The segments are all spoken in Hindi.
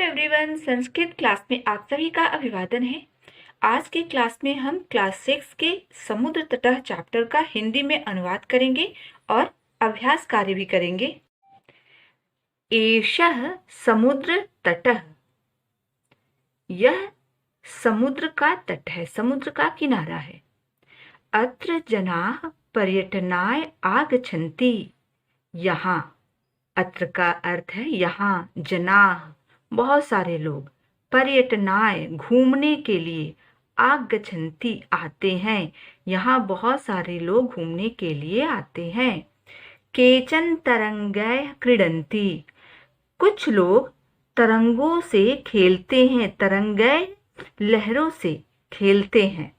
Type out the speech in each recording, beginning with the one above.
एवरीवन, संस्कृत क्लास में आप सभी का अभिवादन है। आज के क्लास में हम क्लास 6 के समुद्र तटः चैप्टर का हिंदी में अनुवाद करेंगे और अभ्यास कार्य भी करेंगे। एषः समुद्र तटः, यह समुद्र का तट है, समुद्र का किनारा है। अत्र जनाः पर्यटनाय आगच्छन्ति, यहाँ, अत्र का अर्थ है यहाँ, जनाः बहुत सारे लोग, पर्यटनाय घूमने के लिए, आगच्छन्ति आते हैं, यहाँ बहुत सारे लोग घूमने के लिए आते हैं। केचन तरंगैः क्रीडन्ति, कुछ लोग तरंगों से खेलते हैं, तरंगैः लहरों से खेलते हैं।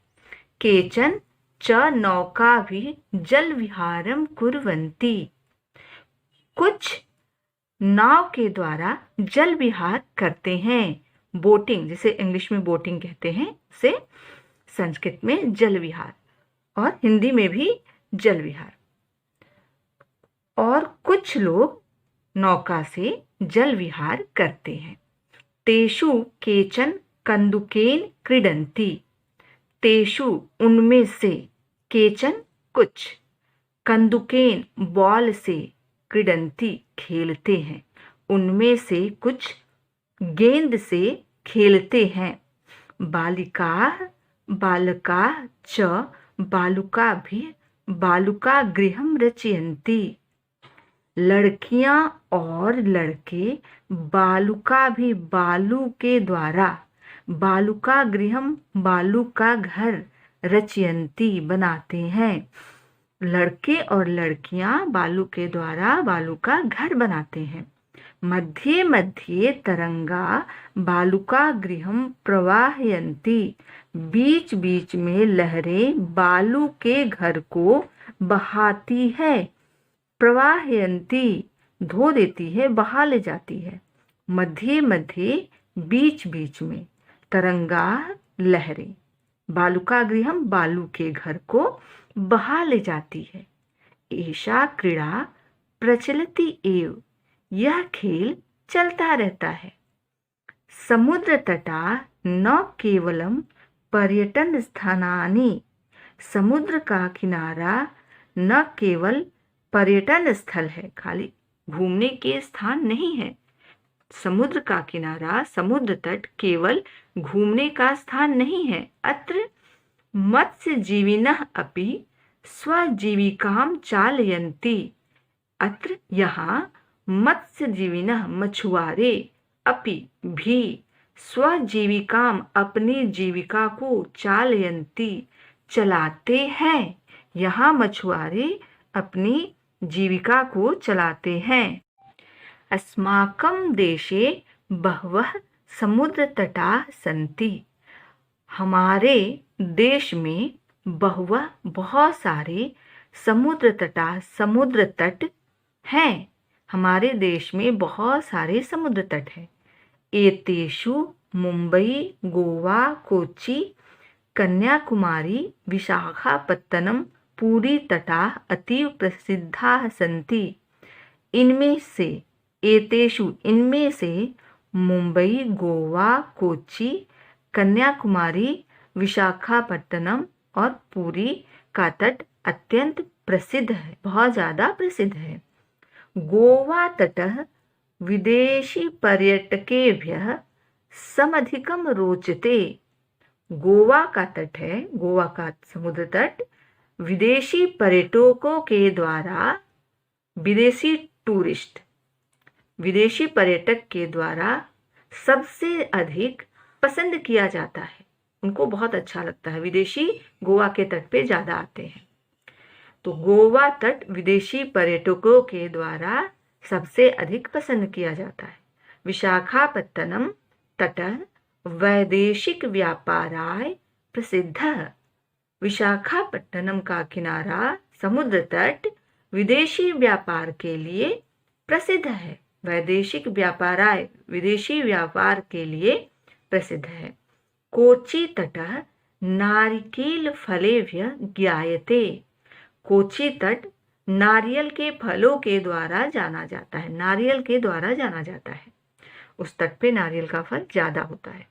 केचन च नौकाभिः जलविहारं कुर्वन्ति, कुछ नाव के द्वारा जल विहार करते हैं। बोटिंग, जिसे इंग्लिश में बोटिंग कहते हैं, उसे संस्कृत में जल विहार और हिंदी में भी जल विहार। और कुछ लोग नौका से जल विहार करते हैं। तेषु केचन कंदुकेन क्रीडन्ति, तेषु उनमें से, केचन कुछ, कंदुकेन बॉल से, क्रीडन्ति खेलते हैं, उनमें से कुछ गेंद से खेलते हैं। बालिकाः बालकाः च बालुकाभिः बालुकागृहं रचयन्ति, लड़कियां और लड़के बालुकाभिः बालू के द्वारा, बालुकागृहं बालू का घर, रचयन्ति बनाते हैं। लड़के और लड़कियां बालू के द्वारा बालू का घर बनाते हैं। मध्ये मध्ये तरंगा बालुका गृहं प्रवाहयन्ति, बीच बीच में लहरें बालू के घर को बहाती है। प्रवाहयन्ति धो देती है, बहा ले जाती है। मध्ये मध्ये बीच बीच में, तरंगा लहरें, बालुका गृहं बालू के घर को बहा ले जाती है। एषा क्रीड़ा प्रचलति एव, यह खेल चलता रहता है। समुद्र तटा न केवलम पर्यटन स्थानानि, समुद्र का किनारा न केवल पर्यटन स्थल है, खाली घूमने के स्थान नहीं है। समुद्र का किनारा, समुद्र तट केवल घूमने का स्थान नहीं है। अत्र मत्स्यजीविनः अपि स्वजीविकां चालयन्ति, अत्र यहाँ मत्स्यजीविनः मछुआरे, अपि भी, स्वजीविकाम अपनी जीविका को, चालयन्ति चलाते हैं, यहाँ मछुआरे अपनी जीविका को चलाते हैं। अस्माकं देशे बहवः समुद्र तटाः सन्ति, हमारे देश में बहुवह बहुत सारे समुद्र तटा, समुद्र तट हैं। हमारे देश में बहुत सारे समुद्र तट हैं। एतेषु मुंबई, गोवा, कोच्चि, कन्याकुमारी, विशाखापत्तनम, पूरी तटाः अतीव प्रसिद्धाः सन्ति। इनमें से, एतेषु इनमें से, मुंबई, गोवा, कोच्चि, कन्याकुमारी, विशाखापट्टनम और पुरी का तट अत्यंत प्रसिद्ध है, बहुत ज़्यादा प्रसिद्ध है। गोवा तटः विदेशी पर्यटकेभ्यः समधिकम रोचते, गोवा का तट है, गोवा का समुद्र तट विदेशी पर्यटकों के द्वारा, विदेशी टूरिस्ट, विदेशी पर्यटक के द्वारा सबसे अधिक पसंद किया जाता है, उनको बहुत अच्छा लगता है। विदेशी गोवा के तट पे ज़्यादा आते हैं, तो गोवा तट विदेशी पर्यटकों के द्वारा सबसे अधिक पसंद किया जाता है। विशाखापत्तनम तटः वैदेशिक व्यापाराय प्रसिद्धः, विशाखापट्टनम का किनारा, समुद्र तट विदेशी व्यापार के लिए प्रसिद्ध है। वैदेशिक व्यापाराय, विदेशी व्यापार के लिए प्रसिद्ध है। कोच्चि तटः नारिकेल फलेभ्यः ज्ञायते, कोच्चि तट नारियल के फलों के द्वारा जाना जाता है, नारियल के द्वारा जाना जाता है। उस तट पे नारियल का फल ज्यादा होता है।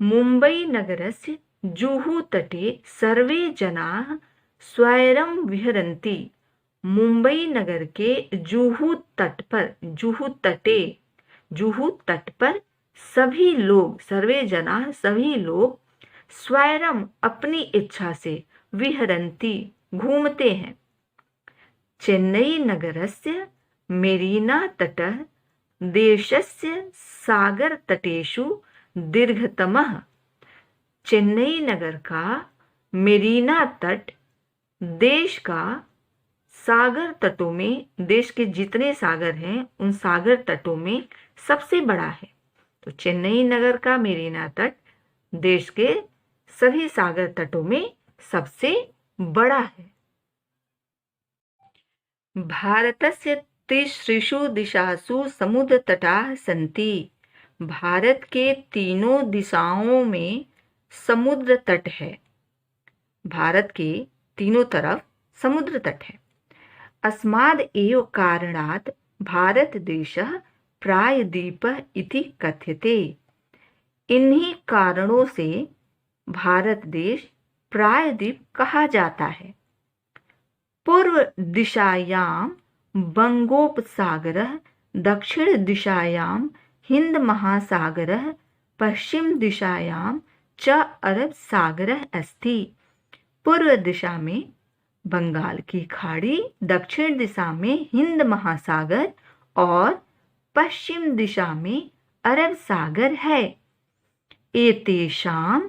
मुंबई नगरस्य जुहू तटे सर्वे जनाः स्वैरं विहरन्ति। मुंबई नगर के जुहू तट पर, जुहू तट पर सभी लोग, सर्वे जनाः सभी लोग, स्वैरम अपनी इच्छा से, विहरन्ति घूमते हैं। चेन्नई नगरस्य मेरीना तटः देशस्य सागर तटेषु दीर्घतमः। चेन्नई नगर का मेरीना तट देश का सागर तटों में, देश के जितने सागर हैं उन सागर तटों में सबसे बड़ा है। तो चेन्नई नगर का मेरीना तट देश के सभी सागर तटों में सबसे बड़ा है। भारतस्य तिसृषु दिशासु समुद्र तटाः सन्ति। भारत के तीनों दिशाओं में समुद्र तट है। भारत के तीनों तरफ समुद्र तट है। अस्माद् एव कारणात् भारत देशः प्रायद्वीपः इति कथ्यते। इन्हीं कारणों से भारत देश प्रायद्वीप कहा जाता है। पूर्व दिशायां बंगोपसागरः, दक्षिण दिशायां हिंद महासागरः, पश्चिम दिशायां च अरब सागरः अस्ति। पूर्व दिशा में बंगाल की खाड़ी, दक्षिण दिशा में हिंद महासागर और पश्चिम दिशा में अरब सागर है। एतेषां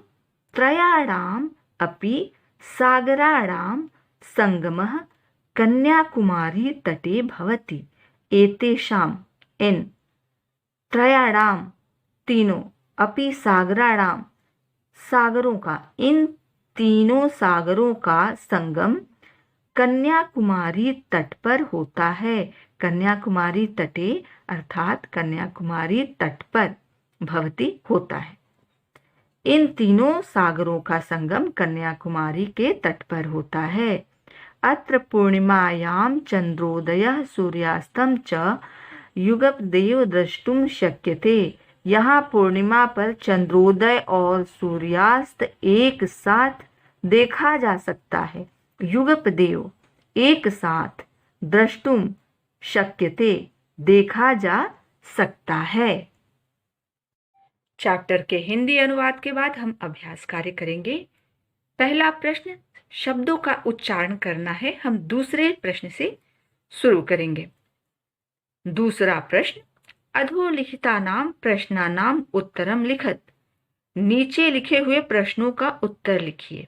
त्रयाणाम् अपि सागराणां संगमः कन्याकुमारी तटे भवति। एतेषां इन त्रयाणां तीनों, अपि सागराणां सागरों का, इन तीनों सागरों का संगम कन्याकुमारी तट पर होता है। कन्याकुमारी तटे अर्थात कन्याकुमारी तट पर भवति होता है। इन तीनों सागरों का संगम कन्याकुमारी के तट पर होता है। अत्र पूर्णिमायां चंद्रोदयः सूर्यास्तं च युगपदेव द्रष्टुम शक्यते। यहाँ पूर्णिमा पर चंद्रोदय और सूर्यास्त एक साथ देखा जा सकता है। युगपदेव एक साथ, द्रष्टुम शक्यते देखा जा सकता है। चैप्टर के हिंदी अनुवाद के बाद हम अभ्यास कार्य करेंगे। पहला प्रश्न, शब्दों का उच्चारण करना है। हम दूसरे प्रश्न से शुरू करेंगे। दूसरा प्रश्न, अधोलिखितानां प्रश्नानां उत्तरम लिखत। नीचे लिखे हुए प्रश्नों का उत्तर लिखिए।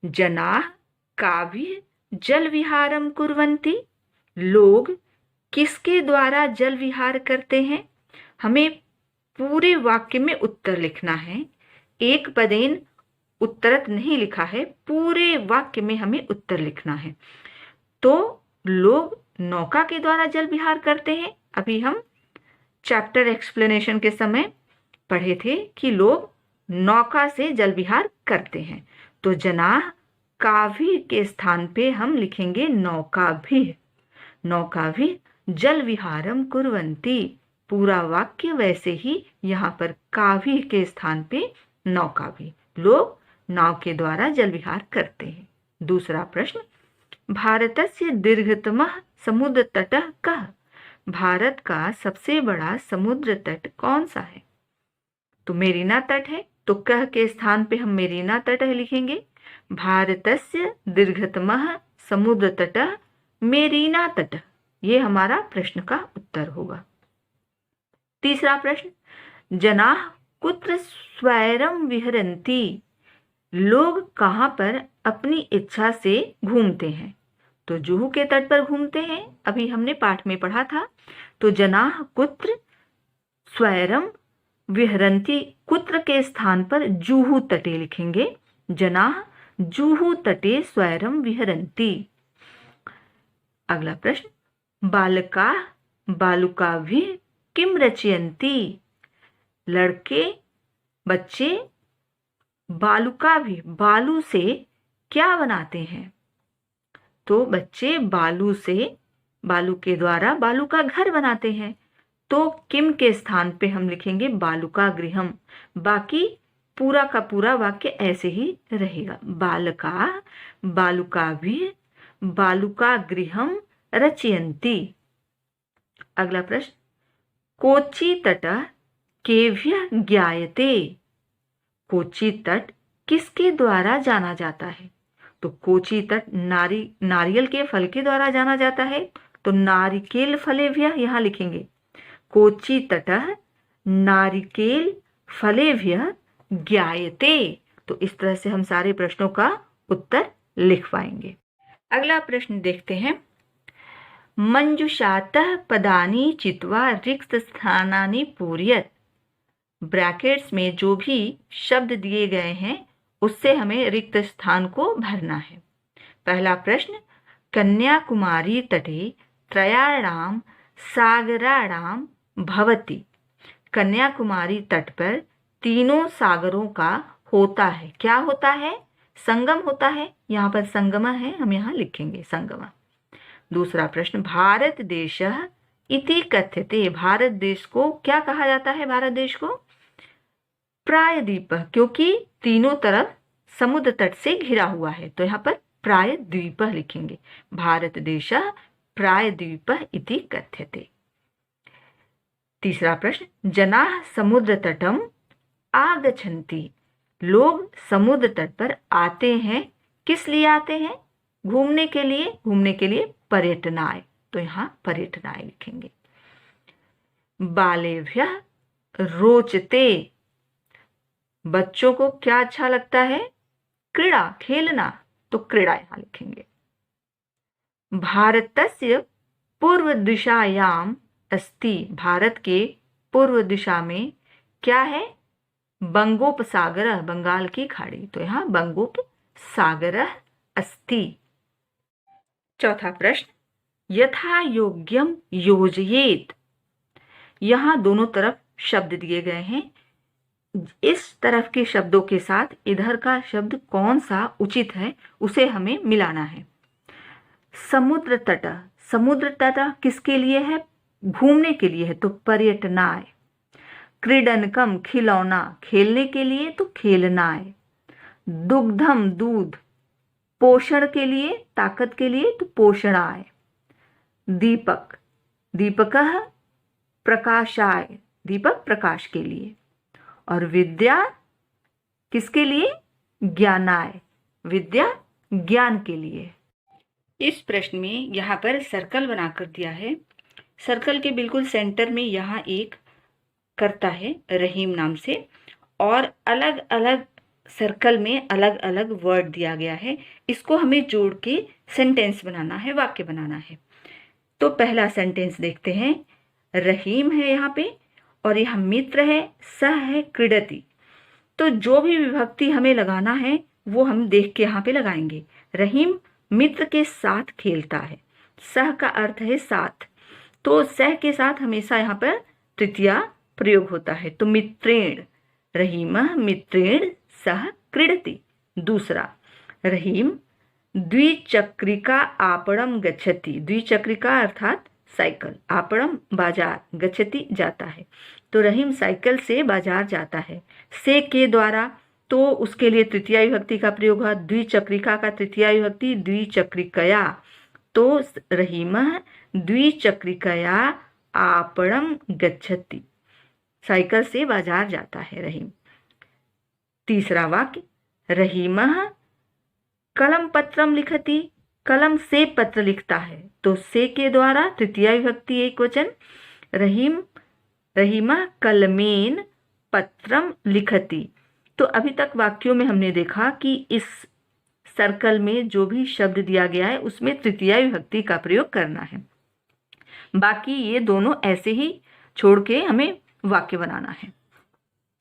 जनाः काभिः जल विहारम कुर्वन्ति। लोग किसके द्वारा जल विहार करते हैं। हमें पूरे वाक्य में उत्तर लिखना है। एक पदेन उत्तरत नहीं लिखा है, पूरे वाक्य में हमें उत्तर लिखना है। तो लोग नौका के द्वारा जल विहार करते हैं। अभी हम चैप्टर एक्सप्लेनेशन के समय पढ़े थे कि लोग नौका से जल विहार करते हैं। तो जनाः काभी के स्थान पे हम लिखेंगे नौका भी। नौका भी जल विहारम कुर्वन्ति। पूरा वाक्य वैसे ही यहाँ पर काभी के स्थान पे नौका भी। लोग नाव के द्वारा जल विहार करते हैं। दूसरा प्रश्न, भारतस्य दीर्घतमः समुद्र तटः कः। भारत का सबसे बड़ा समुद्र तट कौन सा है। तो मेरीना तट है, तो कह के स्थान पे हम मेरीना तट लिखेंगे। भारतस्य दीर्घतमः समुद्र तटः मेरीना तटः। ये हमारा प्रश्न का उत्तर होगा। तीसरा प्रश्न, जनाः कुत्र स्वैरं विहरन्ति। लोग कहाँ पर अपनी इच्छा से घूमते हैं। तो जुहू के तट पर घूमते हैं, अभी हमने पाठ में पढ़ा था। तो जनाः कुत्र स्वैरम विहरन्ति, कुत्र के स्थान पर जुहू तटे लिखेंगे। जनाः जुहू तटे स्वैरम विहरन्ति। अगला प्रश्न, बालकाः बालुकाभिः किम रचयन्ति। लड़के बच्चे बालुका भी, बालू से क्या बनाते हैं। तो बच्चे बालू से, बालू के द्वारा बालू का घर बनाते हैं। तो किम के स्थान पे हम लिखेंगे बालुका गृहम। बाकी पूरा का पूरा वाक्य ऐसे ही रहेगा। बालका बालुकाभिः बालुका गृहम रचयन्ति। अगला प्रश्न, कोची तटः केभ्यः ज्ञायते। कोची तट किसके द्वारा जाना जाता है? तो कोची तट नारियल के फल के द्वारा जाना जाता है, तो नारिकेल फलेभ्यः यहाँ लिखेंगे। कोची तटः नारिकेल फलेभ्यः ज्ञायते। तो इस तरह से हम सारे प्रश्नों का उत्तर लिख पाएंगे। अगला प्रश्न देखते हैं। मंजुषातः पदानि चित्वा रिक्त स्थानानि पूरयत। ब्रैकेट्स में जो भी शब्द दिए गए हैं उससे हमें रिक्त स्थान को भरना है। पहला प्रश्न, कन्याकुमारी तटे त्रयाणाम सागराणाम भवति। कन्याकुमारी तट पर तीनों सागरों का होता है। क्या होता है? संगम होता है। यहाँ पर संगम है, हम यहाँ लिखेंगे संगम। दूसरा प्रश्न, भारत देशः इति कथ्यते। भारत देश को क्या कहा जाता है? भारत देश को प्रायद्वीपः, क्योंकि तीनों तरफ समुद्र तट से घिरा हुआ है, तो यहाँ पर प्रायद्वीपः लिखेंगे। भारत देशः प्रायद्वीपः इति कथ्यते। तीसरा प्रश्न, जनाः समुद्र तटम आगच्छन्ति। लोग समुद्र तट पर आते हैं। किस लिए आते हैं? घूमने के लिए। घूमने के लिए पर्यटनाय, तो यहाँ पर्यटनाय लिखेंगे। बालेभ्यः रोचते। बच्चों को क्या अच्छा लगता है? क्रीड़ा, खेलना, तो क्रीड़ा यहाँ लिखेंगे। भारतस्य पूर्व दिशायाम अस्ति। भारत के पूर्व दिशा में क्या है? बंगोपसागरः, बंगाल की खाड़ी, तो यहाँ बंगोपसागरः अस्ति। चौथा प्रश्न, यथा योग्यम योजयेत। यहाँ दोनों तरफ शब्द दिए गए हैं। इस तरफ के शब्दों के साथ इधर का शब्द कौन सा उचित है उसे हमें मिलाना है। समुद्र तट, समुद्र तट किसके लिए है? घूमने के लिए है, तो पर्यटनाय। क्रीडनकम, खिलौना, खेलने के लिए, तो खेलनाय। दुग्धम, दूध, पोषण के लिए, ताकत के लिए, तो पोषणाय। दीपक, दीपकः प्रकाशाय, दीपक प्रकाश के लिए। और विद्या किसके लिए? ज्ञानाय, विद्या ज्ञान के लिए। इस प्रश्न में यहाँ पर सर्कल बनाकर दिया है। सर्कल के बिल्कुल सेंटर में यहाँ एक करता है रहीम नाम से, और अलग अलग सर्कल में अलग अलग वर्ड दिया गया है। इसको हमें जोड़ के सेंटेंस बनाना है, वाक्य बनाना है। तो पहला सेंटेंस देखते हैं। रहीम है यहाँ पे, और यह मित्र है, सह है क्रीडति। तो जो भी विभक्ति हमें लगाना है वो हम देख के यहाँ पे लगाएंगे। रहीम मित्र के साथ खेलता है। सह का अर्थ है साथ, तो सह के साथ हमेशा यहाँ पर तृतीया प्रयोग होता है, तो मित्रेण। रहीमः मित्रेण सह क्रीडति। दूसरा, रहीम द्विचक्रिका आपणम गच्छति। द्विचक्रिका अर्थात साइकिल, आपणम बाजार, गच्छति जाता है, तो रहीम साइकिल से बाजार जाता है। से के द्वारा, तो उसके लिए तृतीया विभक्ति का प्रयोग है। द्विचक्रिका का तृतीया विभक्ति द्विचक्रिकया, तो रहीमः द्विचक्रिकया आपणम गच्छति, साइकिल से बाजार जाता है रहीम। तीसरा वाक्य, रहीमः कलम पत्रम लिखति। कलम से पत्र लिखता है, तो से के द्वारा तृतीया विभक्ति एक वचन। रहीमः कलमेन पत्रम लिखति। तो अभी तक वाक्यों में हमने देखा कि इस सर्कल में जो भी शब्द दिया गया है उसमें तृतीया विभक्ति का प्रयोग करना है। बाकी ये दोनों ऐसे ही छोड़ के हमें वाक्य बनाना है,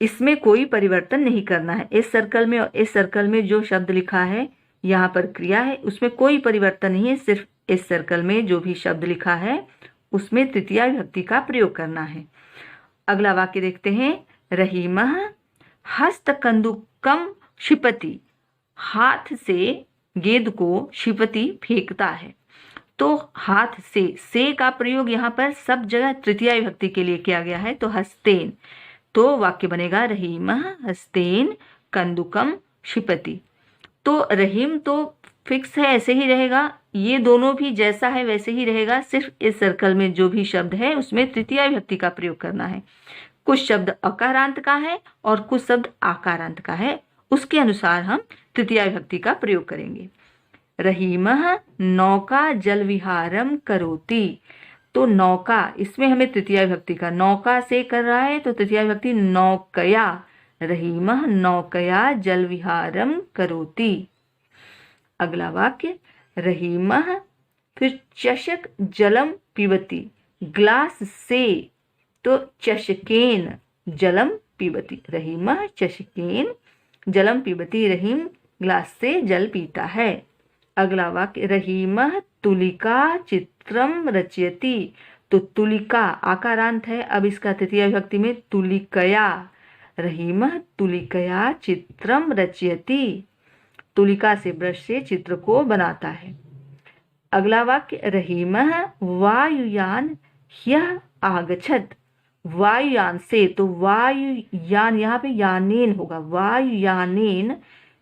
इसमें कोई परिवर्तन नहीं करना है। इस सर्कल में और इस सर्कल में जो शब्द लिखा है यहाँ पर क्रिया है, उसमें कोई परिवर्तन नहीं है। सिर्फ इस सर्कल में जो भी शब्द लिखा है उसमें तृतीया विभक्ति का प्रयोग करना है। अगला वाक्य देखते हैं। रहीमः हस्तकंदुकम क्षिपति। हाथ से गेंद को क्षिपति फेंकता है। तो हाथ से का प्रयोग यहाँ पर सब जगह तृतीया विभक्ति के लिए किया गया है। तो हस्तेन, तो वाक्य बनेगा रहीमः हस्तेन कंदुकम क्षिपति। तो रहीम तो फिक्स है, ऐसे ही रहेगा, ये दोनों भी जैसा है वैसे ही रहेगा। सिर्फ इस सर्कल में जो भी शब्द है उसमें तृतीया विभक्ति का प्रयोग करना है। कुछ शब्द अकारांत का है और कुछ शब्द आकारांत का है, उसके अनुसार हम तृतीया विभक्ति का प्रयोग करेंगे। रहीमः नौका जल विहारम करोति, तो नौका, इसमें हमें तृतीया विभक्ति का, नौका से कर रहा है तो तृतीया विभक्ति नौकया, रहीमः नौकया जल विहारम करोति। अगला वाक्य रहीमः, फिर चषक जलम पिबति, ग्लास से, तो चषकेन जलम पिबति, रहीमः चषकेन जलम पिबति, रहीम ग्लास से जल पीता है। अगला वाक्य रहीमः तुलिका चित्रम रचयति, तो तुलिका आकारांत है, अब इसका तृतीया विभक्ति में तुलिकया, रहीमः तुलिकया चित्रम रचयति, तुलिका से ब्रश से चित्र को बनाता है। अगला वाक्य रहीमः वायुयान ह्यः आगच्छत्, वायुयान से, तो वायुयान यहाँ पे यानेन होगा, वायुयानेन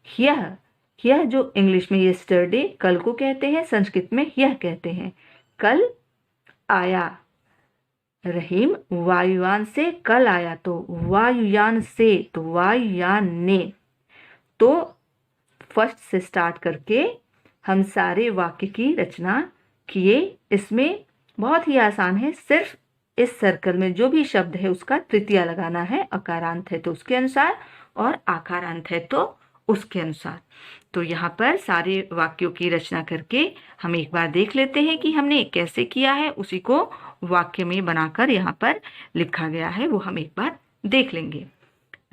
ह्यः, ह्यः जो इंग्लिश में यस्टरडे कल को कहते हैं, संस्कृत में ह्यः कहते हैं, कल आया। रहीम वायुयान से कल आया, तो वायुयान से, तो वायुयान ने। तो फर्स्ट से स्टार्ट करके हम सारे वाक्य की रचना किए। इसमें बहुत ही आसान है, सिर्फ इस सर्कल में जो भी शब्द है उसका तृतीया लगाना है, अकारांत है तो उसके अनुसार और आकारांत है तो उसके अनुसार। तो यहाँ पर सारे वाक्यों की रचना करके हम एक बार देख लेते हैं कि हमने कैसे किया है, उसी को वाक्य में बनाकर यहाँ पर लिखा गया है, वो हम एक बार देख लेंगे।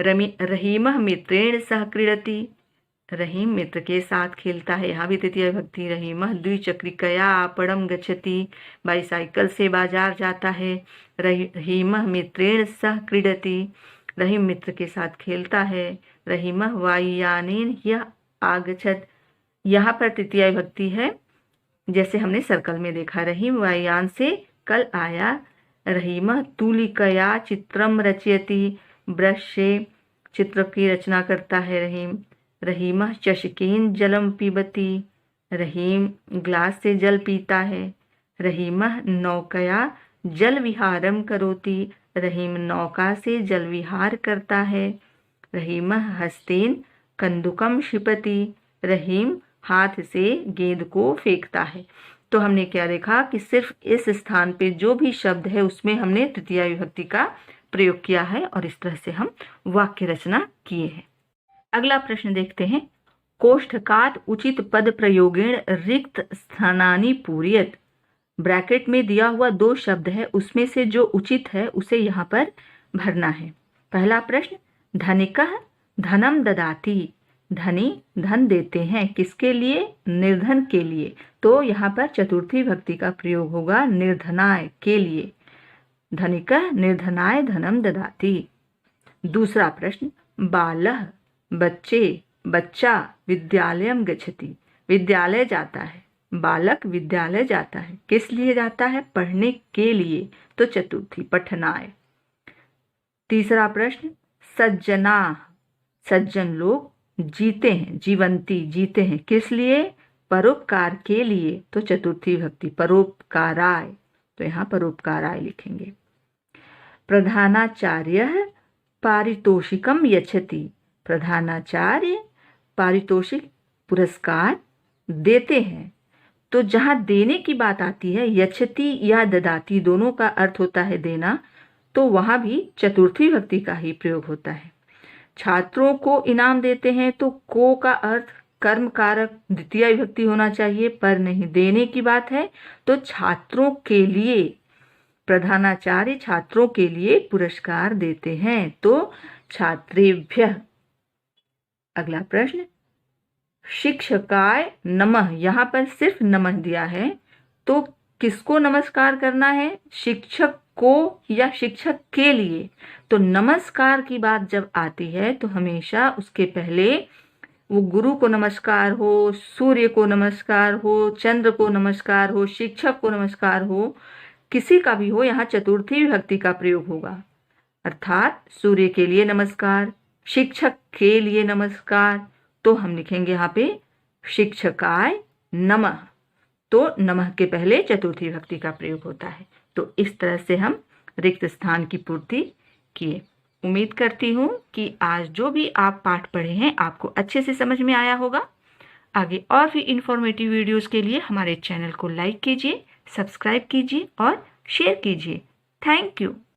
रहीमः मित्रेण सह क्रीडति, रहीम मित्र के साथ खेलता है, यहाँ भी तृतीया विभक्ति। रहीमः द्विचक्रिकया आपणम गच्छति, बाईसाइकिल से बाजार जाता है। रहीमः मित्रेण सह क्रीडति, रहीम मित्र के साथ खेलता है। रहीमः वायुयानेन ह्यः आगच्छत्, यहाँ पर तृतीया विभक्ति है, जैसे हमने सर्कल में देखा, रहीम वायुयान से कल आया। रहीमः तुलिकया चित्रम रचयति, ब्रश से चित्र की रचना करता है रहीम। रहीमः चषकेन जलम पिबति, रहीम ग्लास से जल पीता है। रहीमः नौकया जल विहारम करोति, रहीम नौका से जल विहार करता है। रहीमः हस्तेन कंदुकम क्षिपति, रहीम हाथ से गेंद को फेंकता है। तो हमने क्या देखा कि सिर्फ इस स्थान पे जो भी शब्द है उसमें हमने तृतीया विभक्ति का प्रयोग किया है और इस तरह से हम वाक्य रचना किए हैं। अगला प्रश्न देखते हैं। कोष्ठकात् उचित पद प्रयोगेण रिक्त स्थानानि पूरयत, ब्रैकेट में दिया हुआ दो शब्द है, उसमें से जो उचित है उसे यहाँ पर भरना है। पहला प्रश्न धनिकः धनम ददाति, धनी धन देते हैं, किसके लिए? निर्धन के लिए। तो यहाँ पर चतुर्थी विभक्ति का प्रयोग होगा निर्धनाय के लिए, धनिकः निर्धनाय धनम ददाति। दूसरा प्रश्न बालः बच्चे, बच्चा विद्यालयम गच्छति, विद्यालय जाता है, बालक विद्यालय जाता है, किस लिए जाता है? पढ़ने के लिए, तो चतुर्थी पठनाय। तीसरा प्रश्न सज्जना, सज्जन लोग जीते हैं, जीवंती जीते हैं, किस लिए? परोपकार के लिए, तो चतुर्थी विभक्ति परोपकाराय, तो यहाँ परोपकाराय लिखेंगे। प्रधानाचार्यः पारितोषिकम यच्छति, प्रधानाचार्य पारितोषिक पुरस्कार देते हैं। तो जहाँ देने की बात आती है, यच्छति या ददाति दोनों का अर्थ होता है देना, तो वहाँ भी चतुर्थी विभक्ति का ही प्रयोग होता है। छात्रों को इनाम देते हैं, तो को का अर्थ कर्म कारक द्वितीय विभक्ति होना चाहिए, पर नहीं, देने की बात है तो छात्रों के लिए, प्रधानाचार्य छात्रों के लिए पुरस्कार देते हैं, तो छात्रेभ्यः। अगला प्रश्न शिक्षकाय नमः, यहाँ पर सिर्फ नमः दिया है, तो किसको नमस्कार करना है? शिक्षक को या शिक्षक के लिए। तो नमस्कार की बात जब आती है तो हमेशा उसके पहले वो गुरु को नमस्कार हो, सूर्य को नमस्कार हो, चंद्र को नमस्कार हो, शिक्षक को नमस्कार हो, किसी का भी हो, यहाँ चतुर्थी विभक्ति का प्रयोग होगा। अर्थात सूर्य के लिए नमस्कार, शिक्षक के लिए नमस्कार, तो हम लिखेंगे यहाँ पे शिक्षकाय नमः। तो नमः के पहले चतुर्थी विभक्ति का प्रयोग होता है। तो इस तरह से हम रिक्त स्थान की पूर्ति किए। उम्मीद करती हूँ कि आज जो भी आप पाठ पढ़े हैं आपको अच्छे से समझ में आया होगा। आगे और भी इंफॉर्मेटिव वीडियोस के लिए हमारे चैनल को लाइक कीजिए, सब्सक्राइब कीजिए और शेयर कीजिए। Thank you.